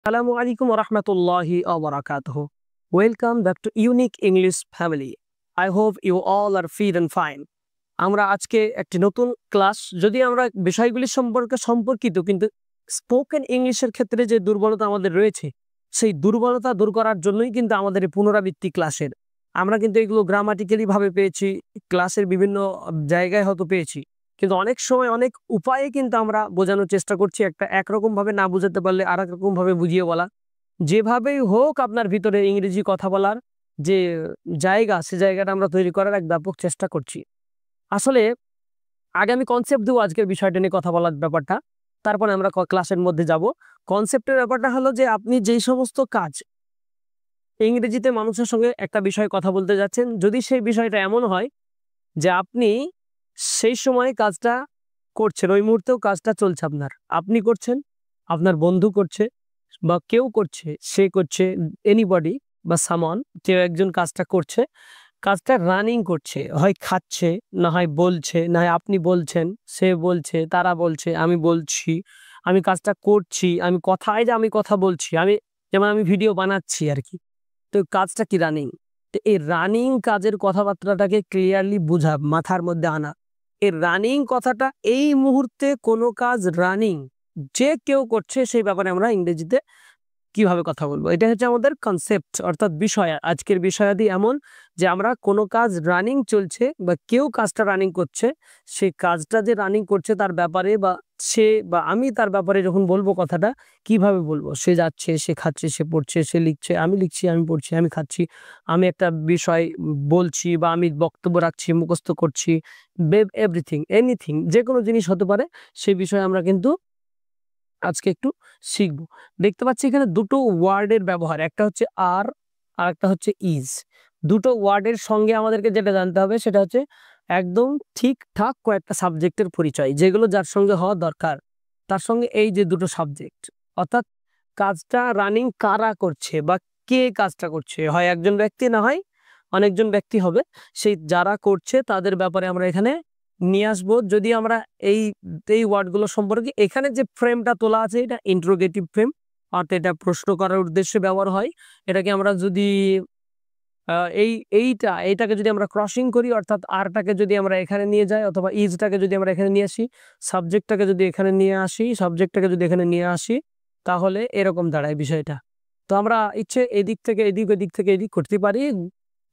Assalamu alaikum wa rahmatullahi wa barakatuh. Welcome back to Unique English Family. I hope you all are fit and fine. আমরা আজকে একটি নতুন class, যদি আমরা বিষয়গুলি সম্পর্কিত কিন্তু স্পোকেন ইংলিশের ক্ষেত্রে যে দুর্বলতা আমাদের রয়েছে সেই দুর্বলতা দূর করার জন্যই কিন্তু আমাদের এই পুনরাবৃত্তি ক্লাসের। আমরা কিন্তু এগুলো গ্রামাটিক্যালি ভাবে পেয়েছি, ক্লাসের বিভিন্ন জায়গায় হয়তো পেয়েছি, কিন্তু অনেক সময় অনেক উপায়ে কিন্তু আমরা বোঝানোর চেষ্টা করছি। একরকম ভাবে না বোঝাতে পারলে আর এক রকম ভাবে বুঝিয়ে বলা, যেভাবেই হোক আপনার ভিতরে ইংরেজি কথা বলার যে জায়গা, সে জায়গাটা আমরা তৈরি করার এক ব্যাপক চেষ্টা করছি। আসলে আগে আমি কনসেপ্ট দেবো আজকের বিষয়টা নিয়ে কথা বলার ব্যাপারটা, তারপরে আমরা ক্লাসের মধ্যে যাব। কনসেপ্টের ব্যাপারটা হলো যে আপনি যেই সমস্ত কাজ ইংরেজিতে মানুষের সঙ্গে একটা বিষয়ে কথা বলতে যাচ্ছেন, যদি সেই বিষয়টা এমন হয় যে আপনি সেই সময় কাজটা করছেন, ওই মুহূর্তেও কাজটা চলছে, আপনি করছেন, আপনার বন্ধু করছে, বা কেউ করছে, সে করছে, এনিবডি বা সামন, কেউ একজন কাজটা করছে, কাজটা রানিং করছে, হয় খাচ্ছে, না হয় বলছে, না হয় আপনি বলছেন, সে বলছে, তারা বলছে, আমি বলছি, আমি কাজটা করছি, আমি কথা বলছি, যেমন আমি ভিডিও বানাচ্ছি আর কি। তো কাজটা কি রানিং। তো এই রানিং কাজের কথাবার্তাটাকে ক্লিয়ারলি বোঝা, মাথার মধ্যে আনা। এই রানিং কথাটা, এই মুহূর্তে কোনো কাজ রানিং যে কেউ করছে, সেই ব্যাপারে আমরা ইংরেজিতে কিভাবে কথা বলবো, এটা হচ্ছে আমাদের কনসেপ্ট, অর্থাৎ বিষয়। আজকের বিষয়াদি এমন যে আমরা কোনো কাজ রানিং চলছে বা কেউ কাজটা রানিং করছে, সেই কাজটা যে রানিং করছে তার ব্যাপারে, বা সে বা আমি তার ব্যাপারে যখন বলবো কথাটা, কিভাবে বলবো। সে যাচ্ছে, সে খাচ্ছে, সে পড়ছে, সে লিখছে, আমি লিখছি, আমি পড়ছি, আমি খাচ্ছি, আমি একটা বিষয় বলছি, বা আমি বক্তব্য রাখছি, মুখস্থ করছি, এভরিথিং, এনিথিং, যে কোনো জিনিস হতে পারে, সেই বিষয়ে আমরা কিন্তু আজকে একটু শিখবো। দেখতে পাচ্ছি এখানে দুটো ওয়ার্ডের ব্যবহার, একটা হচ্ছে আর একটা হচ্ছে ইজ। দুটো ওয়ার্ডের সঙ্গে আমাদেরকে যেটা জানতে হবে সেটা হচ্ছে একদম ঠিকঠাক কয়েকটা সাবজেক্টের পরিচয়, যেগুলো যার সঙ্গে হওয়া দরকার, তার সঙ্গে এই যে দুটো সাবজেক্ট, অর্থাৎ কাজটা রানিং কারা করছে বা কে কাজটা করছে, হয় একজন ব্যক্তি, না হয় অনেকজন ব্যক্তি হবে, সেই যারা করছে তাদের ব্যাপারে আমরা এখানে নিয়ে আসবো। যদি আমরা এই এই ওয়ার্ডগুলো সম্পর্কে, এখানে যে ফ্রেমটা তোলা আছে এটা ইন্টারোগেটিভ ফ্রেম, অর্থাৎ এটা প্রশ্ন করার উদ্দেশ্যে ব্যবহার হয়। এটাকে আমরা যদি এইটাকে যদি আমরা ক্রসিং করি, অর্থাৎ আরটাকে যদি আমরা এখানে নিয়ে যাই, অথবা ইজটাকে যদি আমরা এখানে নিয়ে আসি, সাবজেক্টটাকে যদি এখানে নিয়ে আসি, তাহলে এরকম দাঁড়ায় বিষয়টা। তো আমরা ইচ্ছে এদিক থেকে এদিক, ওদিক থেকে এদিক করতে পারি,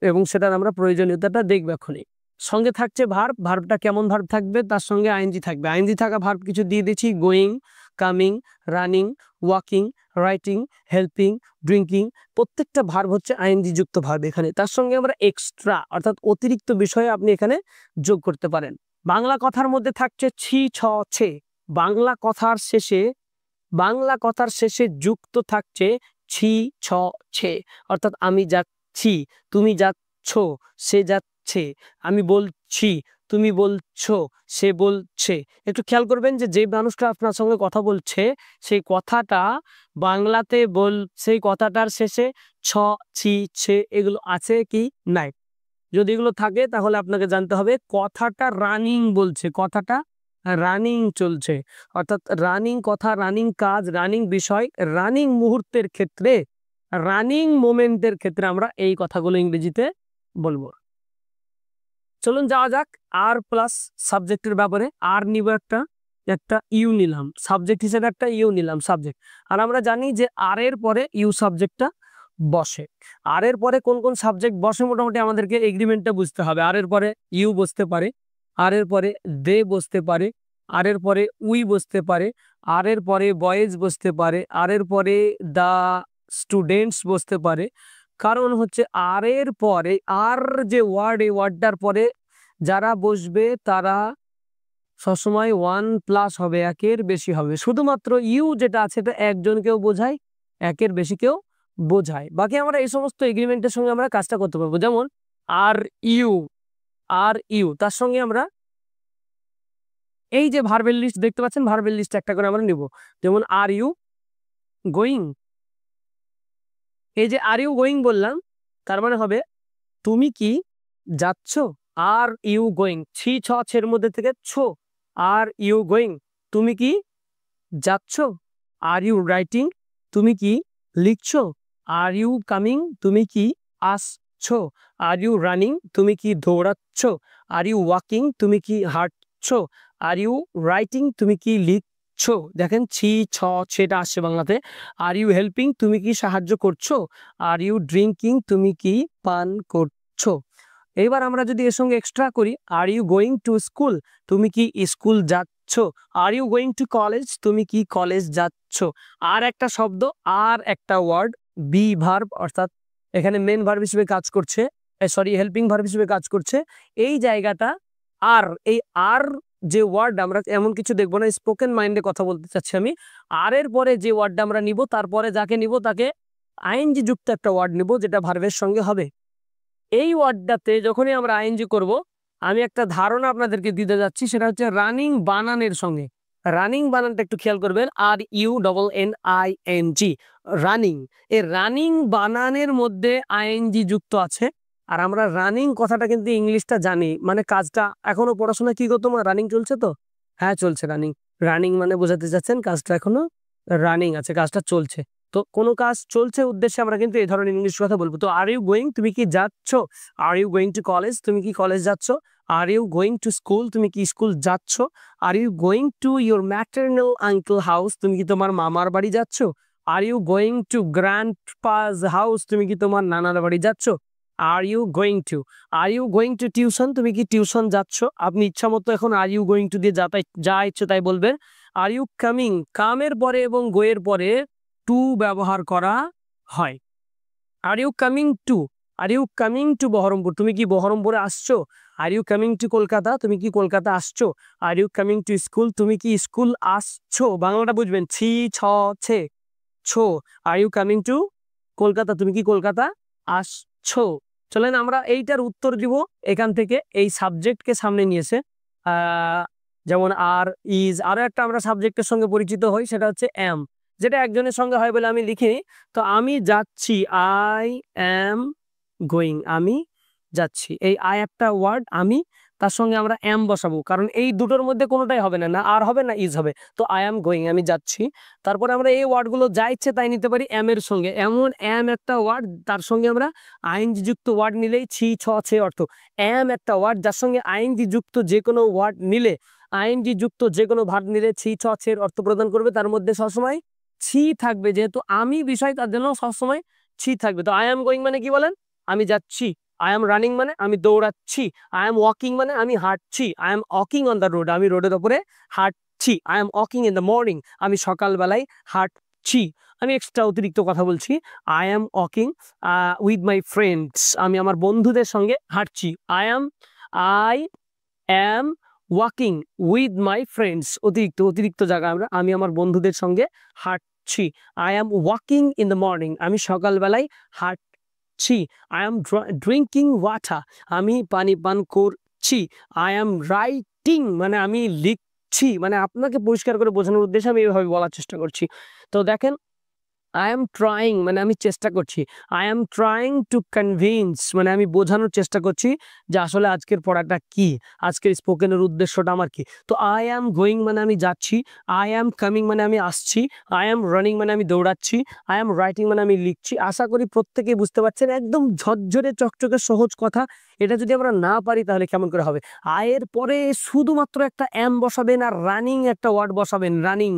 এবং সেটার আমরা প্রয়োজনীয়তাটা দেখব এখনই। সঙ্গে থাকছে ভার্বটা কেমন ভার্ব থাকবে, তার সঙ্গে আইএনজি থাকবে। আইএনজি থাকা ভার্ব কিছু দিয়ে দিচ্ছি: going, coming, running, walking, writing, helping, drinking. প্রত্যেকটা ভার্ব হচ্ছে আইএনজি যুক্ত ভার্ব এখানে। তার সঙ্গে আমরা এক্সট্রা, অর্থাৎ অতিরিক্ত বিষয়ে আপনি এখানে যোগ করতে পারেন। বাংলা কথার মধ্যে থাকছে ছি, ছ, ছে। বাংলা কথার শেষে যুক্ত থাকছে ছি, ছ, ছে, অর্থাৎ আমি যাচ্ছি, তুমি যাচ্ছ, সে যাচ্ছে, আমি বলছি, তুমি বলছো, সে বলছে। একটু খেয়াল করবেন যে যে মানুষটা আপনার সঙ্গে কথা বলছে, সেই কথাটা বাংলাতে সেই কথাটার শেষে ছ, ছি, ছে এগুলো আছে কি নাই। যদি এগুলো থাকে তাহলে আপনাকে জানতে হবে কথাটা রানিং বলছে, কথাটা রানিং চলছে, অর্থাৎ রানিং কথা, রানিং কাজ, রানিং বিষয়, রানিং মুহূর্তের ক্ষেত্রে, রানিং মোমেন্টের ক্ষেত্রে আমরা এই কথাগুলো ইংরেজিতে বলবো। চলুন যাওয়া যাক আর প্লাস সাবজেক্টের ব্যাপারে। আর নিব একটা ইউ নিলাম সাবজেক্ট হিসেবে, একটা ইউ নিলাম সাবজেক্ট। আর আমরা জানি যে আর এর পরে ইউ সাবজেক্টটা বসে। আর এর পরে কোন কোন সাবজেক্ট বসে মোটামুটি আমাদেরকে এগ্রিমেন্টটা বুঝতে হবে। আর এর পরে ইউ বসতে পারে, আর এর পরে দে বসতে পারে, আর এর পরে উই বসতে পারে, আর এর পরে বয়েজ বসতে পারে, আর এর পরে দা স্টুডেন্টস বসতে পারে। কারণ হচ্ছে আর এর পরে, আর যে ওয়ার্ড, এই ওয়ার্ডটার পরে যারা বসবে তারা সবসময় 1+ হবে, একের বেশি হবে। শুধুমাত্র ইউ যেটা আছে এটা একজনকেও বোঝায়, একের বেশি কেউ বোঝায়। বাকি আমরা এই সমস্ত এগ্রিমেন্টের সঙ্গে আমরা কাজটা করতে পারবো। যেমন আর ইউ তার সঙ্গে আমরা এই যে ভার্বের লিস্ট দেখতে পাচ্ছেন, ভার্বের লিস্ট একটা করে আমরা নিব। যেমন আর ইউ গোয়িং, এই যে আর ইউ গোয়িং বললাম, তার মানে হবে তুমি কি যাচ্ছ। আর ইউ গোয়িং, ছি, ছ, ছের মধ্যে থেকে ছো, আর ইউ গোয়িং, তুমি কি যাচ্ছ। আর ইউ রাইটিং, তুমি কি লিখছো? আর ইউ কামিং, তুমি কি আসছো? আর ইউ রানিং, তুমি কি দৌড়াচ্ছ? আর ইউ ওয়াকিং, তুমি কি হাঁটছো? আর ইউ রাইটিং, তুমি কি লিখছো? দেখেন ছি ছ সেটা আসছে বাংলাতে। আর ইউ হেল্পিং, তুমি কি সাহায্য করছো? আর ইউ ড্রিঙ্কিং, তুমি কি পান করছো? এইবার আমরা যদি এর সঙ্গে এক্সট্রা করি, are you going to school, তুমি কি স্কুল যাচ্ছ? Are you going to college, তুমি কি কলেজ যাচ্ছ? আর একটা শব্দ, আর একটা ওয়ার্ড, বি ভার্ব, অর্থাৎ এখানে মেন ভার্ব হিসেবে কাজ করছে, সরি হেল্পিং ভার্ব হিসেবে কাজ করছে। এই জায়গাটা আর, এই আর যে ওয়ার্ড, আমরা এমন কিছু দেখবো না, স্পোকেন মাইন্ডে কথা বলতে চাচ্ছি আমি। আর এর পরে যে ওয়ার্ডটা আমরা নিব, তারপরে যাকে নিব তাকে আইএনজি যুক্ত একটা ওয়ার্ড নিব, যেটা ভার্বের সঙ্গে হবে। এই ওয়ার্ডটাতে যখনই আমরা আইএনজি করব, আমি একটা ধারণা আপনাদেরকে দিতে যাচ্ছি, সেটা হচ্ছে রানিং বানানের সঙ্গে। রানিং বানানটা একটু খেয়াল করবেন, RUNNING, রানিং। এই রানিং বানানের মধ্যে আইএনজি যুক্ত আছে। আর আমরা রানিং কথাটা কিন্তু ইংলিশটা জানি, মানে কাজটা এখনো পড়াশোনা কি করতো, রানিং চলছে তো, হ্যাঁ চলছে রানিং। রানিং মানে বোঝাতে চাচ্ছেন কাজটা এখনো রানিং আছে, কাজটা চলছে। তো কোনো কাজ চলছে উদ্দেশ্যে আমরা কিন্তু এই ধরনের ইংলিশ কথা বলবো। তো আর ইউ গোয়িং, তুমি কি যাচ্ছ? Are you going to college, তুমি কি কলেজ যাচ্ছ? Are you going to school, তুমি কি স্কুল যাচ্ছ? Are you going to your maternal uncle house, তুমি কি তোমার মামার বাড়ি যাচ্ছ? Are you going to grandpa's house, তুমি কি তোমার নানার বাড়ি যাচ্ছ? Are you going to, are you going to tuition, তুমি কি টিউশন যাচ্ছ? আপনি ইচ্ছা মতো এখন আর ইউ গোয়িং টু দিয়ে যা ইচ্ছে তাই বলবেন। আর ইউ কামিং, কামের পরে এবং গোয়ের পরে টু ব্যবহার করা হয়। Are you coming to, are you coming to Baharampur, তুমি কি বহরমপুরে আসছো? Are you coming to Kolkata, তুমি কি কলকাতা আসছো? Are you coming to school, তুমি কি স্কুল আসছো? বাংলাটা বুঝবেন, ছি ছ ছে ছো। Are you coming to Kolkata, তুমি কি কলকাতা আসছো? চলেন আমরা এইটার উত্তর দিব এখান থেকে। এই সাবজেক্টকে সামনে নিয়েছে, যেমন আর, ইজ। আরো একটা আমরা সাবজেক্টের সঙ্গে পরিচিত হই, সেটা হচ্ছে এম, যেটা একজনের সঙ্গে হয় বলে আমি লিখি। তো আমি যাচ্ছি, আই এম গোয়িং, আমি যাচ্ছি। এই আই একটা ওয়ার্ড, আমি, তার সঙ্গে আমরা এম বসাবো, কারণ এই দুটোর মধ্যে কোনোটাই হবে না, না আর হবে না ইজ হবে। তো আই এম গোয়িং, আমি যাচ্ছি। তারপরে আমরা এই ওয়ার্ডগুলো যা ইচ্ছে তাই নিতে পারি এম এর সঙ্গে। এমন এম একটা ওয়ার্ড, তার সঙ্গে আমরা আইএনজি যুক্ত ওয়ার্ড নিলেই ছি ছ ছে অর্থ। এম একটা ওয়ার্ড, যার সঙ্গে আইএনজি যুক্ত যে কোনো ওয়ার্ড নিলে, আইএনজি যুক্ত যে কোনো ভার্ব নিলে ছি ছ ছের অর্থ প্রদান করবে। তার মধ্যে সবসময় ছি থাকবে, যেহেতু আমি বিষয়, তার জন্য সবসময় ছি থাকবে। তো আই এম গোয়িং মানে কি বলেন? আমি যাচ্ছি। আই এম রানিং মানে আমি দৌড়াচ্ছি। আই এম ওয়াকিং মানে আমি হাঁটছি। I am walking on the road, আমি রোডের ওপরে হাঁটছি। I am walking in the morning, আমি সকালবেলায় হাঁটছি। আমি এক্সট্রা অতিরিক্ত কথা বলছি। I am walking with my friends, আমি আমার বন্ধুদের সঙ্গে হাঁটছি। I am walking with my friends, অতিরিক্ত জায়গা আমরা, আমি আমার বন্ধুদের সঙ্গে হাঁটছি। I am walking in the morning, আমি সকালবেলায় হাঁটছি। আই এম ড্রিঙ্কিং ওয়াটার, আমি পানি পান করছি। আই এম রাইটিং মানে আমি লিখছি, মানে আপনাকে পরিষ্কার করে বোঝানোর উদ্দেশ্যে আমি এইভাবে বলার চেষ্টা করছি। তো দেখেন, আই এম ট্রাইং মানে আমি চেষ্টা করছি। I am trying to convince মানে আমি বোঝানোর চেষ্টা করছি যে আসলে আজকের পড়াটা কি, আজকের স্পোকেনের উদ্দেশ্যটা আমার কি। তো আই এম গোয়িং মানে আমি যাচ্ছি। আই এম কামিং মানে আমি আসছি। আই এম রানিং মানে আমি দৌড়াচ্ছি। আই এম রাইটিং মানে আমি লিখছি। আশা করি প্রত্যেকেই বুঝতে পারছেন, একদম ঝরঝরে চকচকে সহজ কথা। এটা যদি আমরা না পারি তাহলে কেমন করে হবে? আয়ের পরে শুধুমাত্র একটা এম বসাবেন আর রানিং একটা ওয়ার্ড বসাবেন। রানিং,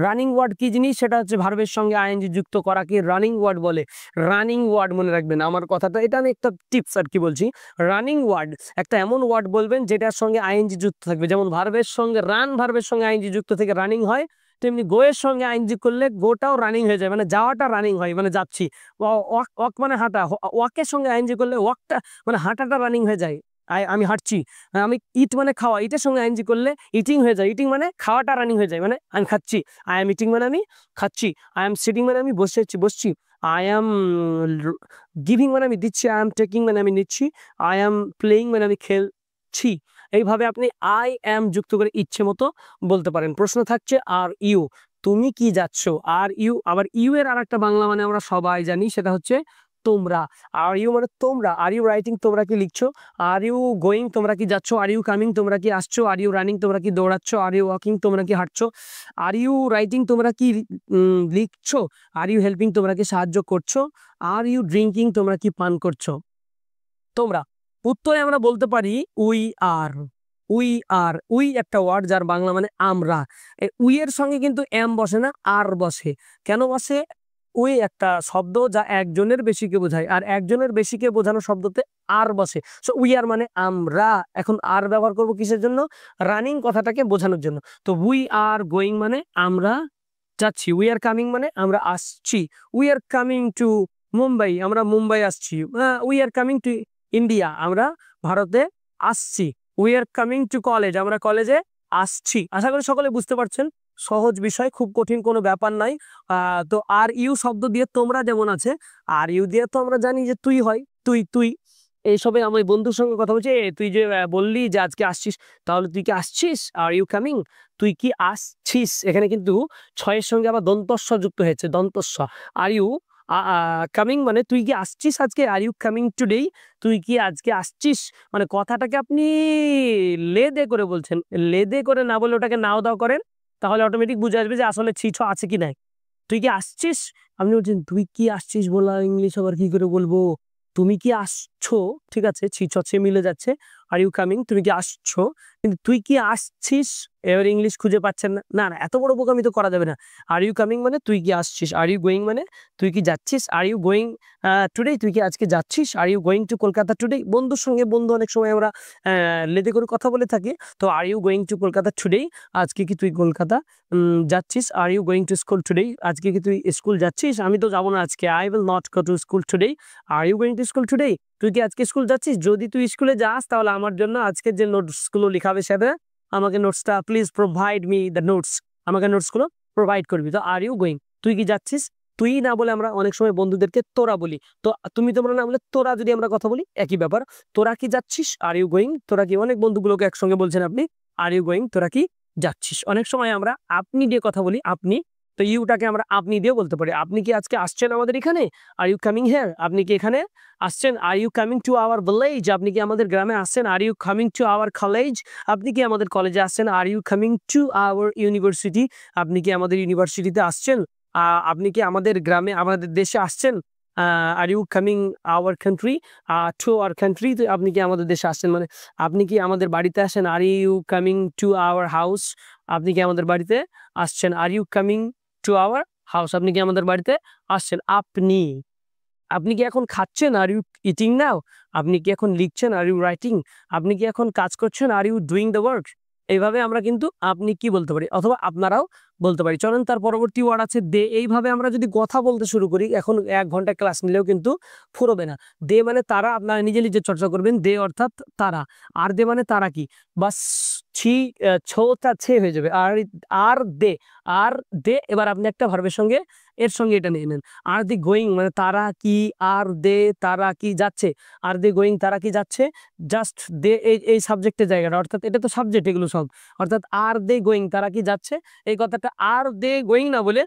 রানিং ওয়ার্ড কি জিনিস? সেটা হচ্ছে ভার্বের সঙ্গে আইএনজি যুক্ত করাকে রানিং ওয়ার্ড বলে। রানিং ওয়ার্ড মনে রাখবেন আমার কথাটা, এটা আমি একটা টিপস আর কি বলছি। রানিং ওয়ার্ড একটা এমন ওয়ার্ড বলবেন যেটার সঙ্গে আইএনজি যুক্ত থাকবে। যেমন ভার্বের সঙ্গে রান, ভার্বের সঙ্গে আইএনজি যুক্ত থেকে রানিং হয়, তেমনি গোয়ের সঙ্গে আইএনজি করলে গোটাও রানিং হয়ে যায়, মানে যাওয়াটা রানিং হয়, মানে যাচ্ছি। ওয়াক মানে হাঁটা, ওয়াকের সঙ্গে আইএনজি করলে ওয়াকটা মানে হাঁটাটা রানিং হয়ে যায়। আমি হাঁটছি। আমি ইট মানে খাওয়া, ইটের সঙ্গে আইএনজি করলে ইটিং হয়ে যায়। ইটিং মানে খাওয়াটা রানিং হয়ে যায়, মানে আমি খাচ্ছি। আই এম ইটিং মানে আমি খাচ্ছি। আই এম সিটিং মানে আমি বসছি। আই এম গিভিং মানে আমি দিচ্ছি। আই এম টেকিং মানে আমি নিচ্ছি। আই এম প্লেইং মানে আমি খেলছি। এইভাবে আপনি আই এম যুক্ত করে ইচ্ছে মতো বলতে পারেন। প্রশ্ন থাকছে আর ইউ, তুমি কি যাচ্ছ? আর ইউ, আবার ইউ এর আর একটা বাংলা মানে আমরা সবাই জানি, সেটা হচ্ছে তোমরা, আর ইউ মানে তোমরা, আর ইউ রাইটিং তোমরা কি লিখছো, আর ইউ গোয়িং তোমরা কি যাচ্ছ, আর ইউ কামিং তোমরা কি আসছো, আর ইউ রানিং তোমরা কি দৌড়াচ্ছ, আর ইউ ওয়াকিং তোমরা কি হাঁটছো, আর ইউ রাইটিং তোমরা কি লিখছো, আর ইউ হেল্পিং তোমরা কি সাহায্য করছো, আর ইউ ড্রিঙ্কিং তোমরা কি পান করছো। তোমরা উত্তরে আমরা বলতে পারি we are. We are, we একটা ওয়ার্ড যার বাংলা মানে আমরা। উই এর সঙ্গে কিন্তু এম বসে না, আর বসে। কেন বসে? উই একটা শব্দ যা একজনের বেশিকে বোঝায়, আর একজনের বেশিকে বোঝানো শব্দতে আর বসে। সো উই আর মানে আমরা। এখন আর ব্যবহার করব কিসের জন্য? রানিং কথাটাকে বোঝানোর জন্য। তো উই আর গোয়িং মানে আমরা যাচ্ছি, উই আর কামিং মানে আমরা আসছি, we are coming to Mumbai, আমরা মুম্বাই আসছি, we are coming to India, আমরা ভারতে আসছি, we are coming to college, আমরা কলেজে আসছি। আশা করি সকলে বুঝতে পারছেন, সহজ বিষয়, খুব কঠিন কোনো ব্যাপার নাই। তো আর ইউ শব্দ দিয়ে তোমরা যেমন আছে, আর ইউ দিয়ে তো আমরা জানি যে তুই হয়, তুই তুই এইসবে আমি বন্ধুর সঙ্গে কথা বলছি, "এ, তুই যে বললি যে আজকে আসছিস, তাহলে তুই কি আসছিস, আর ইউ কামিং, তুই কি আসছিস।" এখানে কিন্তু ছয়ের সঙ্গে আবার দন্তস্ব যুক্ত হয়েছে, দন্তস্ব। আর ইউ কামিং মানে তুই কি আসছিস আজকে, আর ইউ কামিং টুডে, তুই কি আজকে আসছিস, মানে কথাটাকে আপনি লেদে করে বলছেন। লেদে করে না বলে ওটাকে নাও দাও করেন, তাহলে অটোমেটিক বুঝে আসবে যে আসলে ছিছ আছে কি নাই। তুই কি আসছিস, আপনি বলছেন তুই কি আসছিস বলা ইংলিশ আবার কি করে বলবো, তুমি কি আসছো, ঠিক আছে, ছি ছে মিলে যাচ্ছে। আর ইউ কামিং, তুমি কি আসছো, কিন্তু তুই কি আসছিস এবার ইংলিশ খুঁজে পাচ্ছেন না, না না, এত বড় বোকামি তো করা যাবে না। আর ইউ কামিং মানে তুই কি আসছিস, আর ইউ গোয়িং মানে তুই কি যাচ্ছিস, আর ইউ গোয়িং টুডে, তুই কি আজকে যাচ্ছিস, are you going to Kolkata today. বন্ধুর সঙ্গে বন্ধু অনেক সময় আমরা লেদে করে কথা বলে থাকি। তো are you going to Kolkata today, আজকে কি তুই কলকাতা যাচ্ছিস। Are you going to school today, আজকে কি তুই স্কুল যাচ্ছিস। আমি তো যাবো না আজকে, I will not go to school today. Are you going to school today, তুই কি আজকে স্কুল যাচ্ছিস। যদি তুই স্কুলে যাস তাহলে আমার জন্য আজকের যে নোটসগুলো লিখাবে সেটা আমাকে নোটসটা please provide me the notes, আমাকে নোটসগুলো প্রোভাইড করবি। তো আর ইউ গোয়িং, তুই কি যাচ্ছিস। তুই না বলে আমরা অনেক সময় বন্ধুদেরকে তোরা বলি। তো তুমি তোমরা না বলে তোরা যদি আমরা কথা বলি, একই ব্যাপার। তোরা কি যাচ্ছিস, আর ইউ গোয়িং, তোরা কি, অনেক বন্ধুগুলোকে একসঙ্গে বলছেন আপনি, আর ইউ গোয়িং, তোরা কি যাচ্ছিস। অনেক সময় আমরা আপনি দিয়ে কথা বলি, আপনি, তো ইউটাকে আমরা আপনি দিয়ে বলতে পারি। আপনি কি আজকে আসছেন আমাদের এখানে, আর ইউ কামিং হিয়ার, আপনি কি এখানে আসছেন। Are you coming to our village, আপনি কি আমাদের গ্রামে আসছেন। Are you coming to our college, আপনি কি আমাদের কলেজে আসছেন। Are you coming to our university, আপনি কি আমাদের ইউনিভার্সিটিতে আসছেন। আপনি কি আমাদের গ্রামে, আমাদের দেশে আসছেন। Are you coming our country, to our country, আপনি কি আমাদের দেশে আসছেন, মানে আপনি কি আমাদের বাড়িতে আসেন। Are you coming to our house, আপনি কি আমাদের বাড়িতে আসছেন। Are you coming to our house, আপনি কি আমাদের বাড়িতে আসছেন। আপনি, আপনি কি এখন খাচ্ছেন, আর ইউ ইটিং নাও, আপনি কি এখন লিখছেন, আর ইউ রাইটিং, আপনি কি এখন কাজ করছেন, are you doing the work. এইভাবে আমরা কিন্তু আপনি কি বলতে পারি, অথবা আপনারাও বলতে পারি। চলেন তার পরবর্তী ওয়ার্ড আছে দে। এইভাবে আমরা যদি কথা বলতে শুরু করি, এখন 1 ঘন্টা ক্লাস নিলেও কিন্তু ফুরোবে না। দে মানে তারা, আপনারা নিজে নিজে চর্চা করবেন। দে অর্থাৎ তারা। আর দে মানে তারা কি, বাস ছি ছোটা ছে হয়ে যাবে। আর আর দে, আর দে, এবার আপনি একটা ভার্বের সঙ্গে এর সঙ্গে এটা নিয়ে নেন। আর দি গোয়িং মানে তারা কি, আর দে তারা কি যাচ্ছে, আর দে গোয়িং তারা কি যাচ্ছে। জাস্ট দে এই সাবজেক্টের জায়গাটা, অর্থাৎ এটা তো সাবজেক্ট এগুলো সব, অর্থাৎ আর দে গোয়িং তারা কি যাচ্ছে। এই কথাটা আর দে গোয়িং না বলে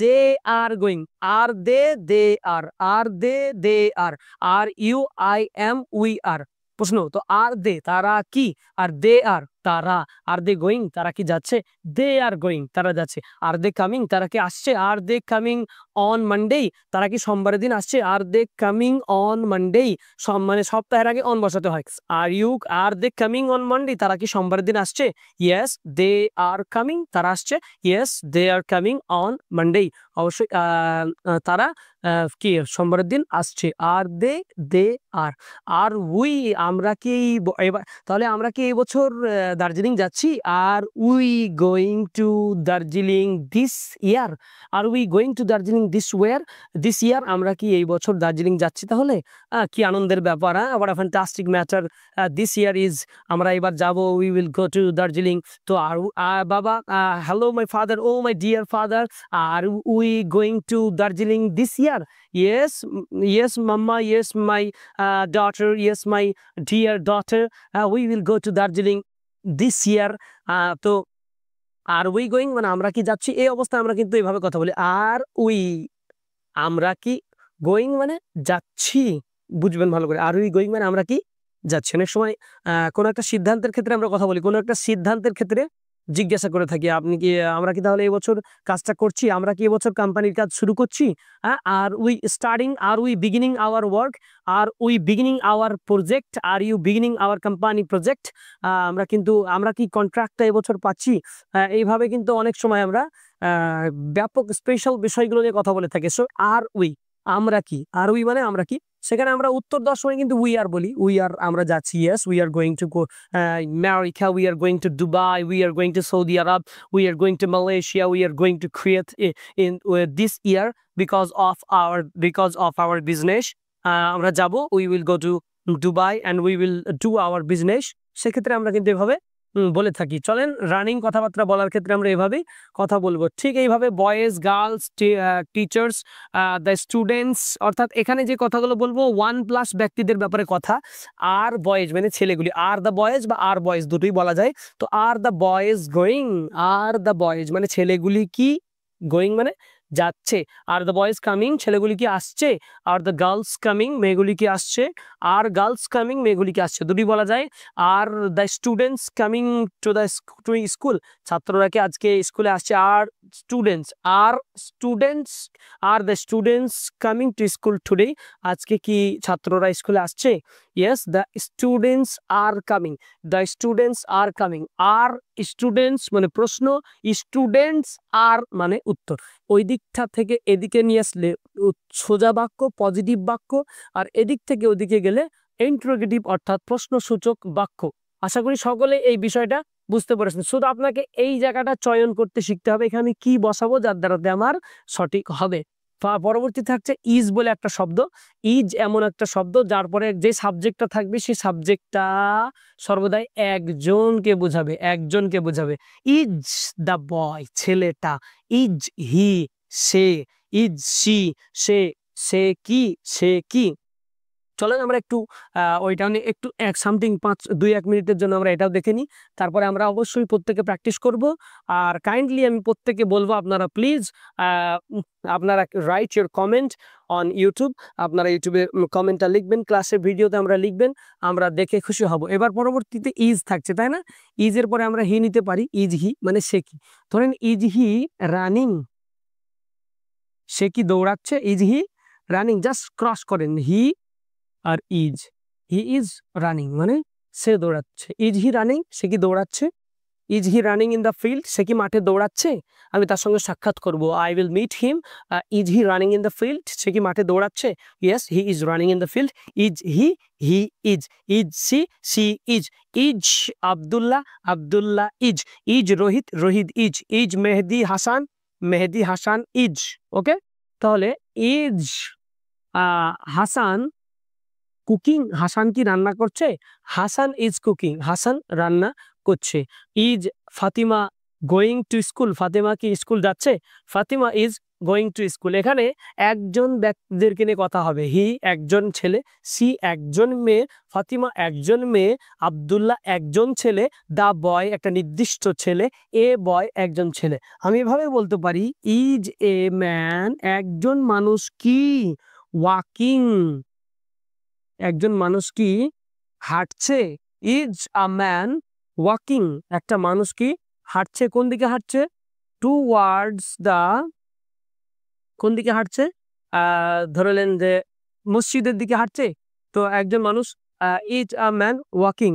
they are going, are they are they are you I am we are. প্রশ্ন তো, আর দে তারা কি, আর দে আর তারা, আর দে গোয়িং তারা কি যাচ্ছে, দে আর গোয়িং তারা যাচ্ছে। আর দে কামিং তারা কি আসছে, আর দে কামিং অন মানডে, তারা কি সোমবারের দিন আসছে। আর দে কামিং অন মানডে, মানে সপ্তাহের আগে অন বসাতে হয়। আর দে কামিং অন মানডে, তারা কি সোমবারের দিন আসছে। ইয়েস দে আর কামিং, তারা আসছে। Yes they are coming on Monday, অবশ্যই তারা কি সোমবারের দিন আসছে। আর দে আর উই, আমরা কি এবার তাহলে আমরা কি এই বছর দার্জিলিং যাচ্ছি। Are we going to Darjeeling this year, are we going to Darjeeling this year, আমরা কি এই বছর দার্জিলিং যাচ্ছি। তাহলে কি আনন্দের ব্যাপার, আবার fantastic matter, this year is, আমরা এবার যাব, we will go to Darjeeling. তো আর বাবা, hello my father, oh my dear father, are we going to Darjeeling this year. Yes yes mamma, yes my daughter, yes my dear daughter, we will go to Darjeeling this year. তো আর we going মানে আমরা কি যাচ্ছি, এই অবস্থায় আমরা কিন্তু এইভাবে কথা বলি। আর উই, আমরা কি গোয়িং মানে যাচ্ছি, বুঝবেন ভালো করে। আর উই গোয়িং মানে আমরা কি যাচ্ছি। অনেক সময় কোনো একটা সিদ্ধান্তের ক্ষেত্রে আমরা কথা বলি, কোনো একটা সিদ্ধান্তের ক্ষেত্রে জিজ্ঞাসা করে থাকি, আপনি কি আমরা কি তাহলে এবছর কাজটা করছি, আমরা কি এবছর কোম্পানির কাজ শুরু করছি, are we starting, are we beginning our work, are we beginning our project, are you beginning our company project, আমরা কি কন্ট্রাক্টটা এবছর পাচ্ছি। এইভাবে কিন্তু অনেক সময় আমরা ব্যাপক স্পেশাল বিষয়গুলো নিয়ে কথা বলে থাকি। সো আর উই, আমরা কি, আর উই মানে আমরা কি, সেখানে আমরা উত্তর দেওয়ার সময় কিন্তু উই আর বলি, উই আর আমরা যাচ্ছি, yes we are going to America, we are going to Dubai, we are going to Saudi Arab, we are going to Malaysia, we are going to create in this year because of our business. আমরা যাব, we will go two Dubai and we will do our business. সেক্ষেত্রে আমরা কিন্তু এভাবে বলে থাকি। চলেন running কথাবার্তা বলার ক্ষেত্রে আমরা এভাবেই কথা বলবো। ঠিক এইভাবে boys, girls, teachers, the students, অর্থাৎ এখানে যে কথাগুলো বলবো 1+ ব্যক্তিদের ব্যাপারে কথা। আর বয়েজ মানে ছেলেগুলি, আর দ্য বয়েজ বা আর বয়েজ দুটোই বলা যায়। তো are the boys going, are the boys মানে ছেলেগুলি কি, গোয়িং মানে যাচ্ছে। আর দ্য বয়েজ কামিং, ছেলেগুলি কি আসছে। আর দ্য গার্লস কামিং, মেয়েগুলি কি আসছে। আর গার্লস কামিং, মেয়েগুলি কি আসছে, দুটোই বলা যায়। Are the students coming to school, ছাত্ররা কি আজকে স্কুলে আসছে। Are students, are the students coming to school today, আজকে কি ছাত্ররা স্কুলে আসছে। Yes the students are coming, the students are coming. Are students মানে প্রশ্ন, স্টুডেন্টস আর মানে উত্তর। ওই দিকটা থেকে এদিকে নিয়ে আসলে সোজা বাক্য, পজিটিভ বাক্য, আর এদিক থেকে ওদিকে গেলে ইন্টারোগেটিভ অর্থাৎ প্রশ্নসূচক বাক্য। আশা করি সকলে এই বিষয়টা বুঝতে পেরেছেন। শুধু আপনাকে এই জায়গাটা চয়ন করতে শিখতে হবে, এখানে কি বসাবো যার দ্বারাতে আমার সঠিক হবে। পরবর্তী থাকছে ইজ বলে একটা শব্দ। ইজ এমন একটা শব্দ যার পরে যে সাবজেক্টটা থাকবে সেই সাবজেক্টটা সর্বদাই একজনকে বোঝাবে। ইজ দ্য বয়, ছেলেটা। ইজ হি, সে। ইজ সি, সে কি। চলেন আমরা একটু ওইটা নিয়ে একটু সামথিং 2-1 মিনিটের জন্য আমরা এটাও দেখে নিই। তারপরে আমরা অবশ্যই প্রত্যেকে প্র্যাকটিস করব। আর কাইন্ডলি আমি প্রত্যেকে বলবো আপনারা প্লিজ আপনারা right your comment on YouTube. আপনারা ইউটিউবে কমেন্টটা লিখবেন, ক্লাসের ভিডিওতে আমরা লিখবেন, আমরা দেখে খুশি হব। এবার পরবর্তীতে ইজ থাকছে, তাই না? ইজের পরে আমরা হি নিতে পারি। ইজ হি মানে সে কি। ধরেন ইজ হি রানিং, সে কি দৌড়াচ্ছে। Is he running, just cross করেন he are is is running মানে সে দৌড়াচ্ছে। ইজ হি রানিং, সে কি দৌড়াচ্ছে। Is he running in the field, সে কি মাঠে দৌড়াচ্ছে। আমি তার সঙ্গে সাক্ষাৎ করব, I will meet him. Is he running in the field, সে কি মাঠে দৌড়াচ্ছে। Yes he is running in the field. Is he is. Is she is. Is Abdullah is. Is Rohit is. Is Mehedi Hasan is. Okay, তাহলে ইজ হাসান কুকিং, হাসান কি রান্না করছে। Hasan is cooking, Hasan রান্না করছে। Is Fatima going to school, Fatima কি স্কুল যাচ্ছে। Fatima is going to school. এখানে একজন ব্যক্তিদেরকে নিয়ে কথা হবে। হি একজন ছেলে, সি একজন মেয়ে, ফাতিমা একজন মেয়ে, আব্দুল্লাহ একজন ছেলে, দা বয় একটা নির্দিষ্ট ছেলে, এ বয় একজন ছেলে। আমি এভাবে বলতে পারি ইজ এ ম্যান, একজন মানুষ কি ওয়াকিং, একজন মানুষ কি হাঁটছে। ইজ আ ম্যান ওয়াকিং, একটা মানুষ কি হাঁটছে। কোন দিকে হাঁটছে। টুয়ার্ডস দ্য, কোন দিকে হাঁটছে। ধরলেন যে মসজিদের দিকে হাঁটছে। তো একজন মানুষ ইজ আ ম্যান ওয়াকিং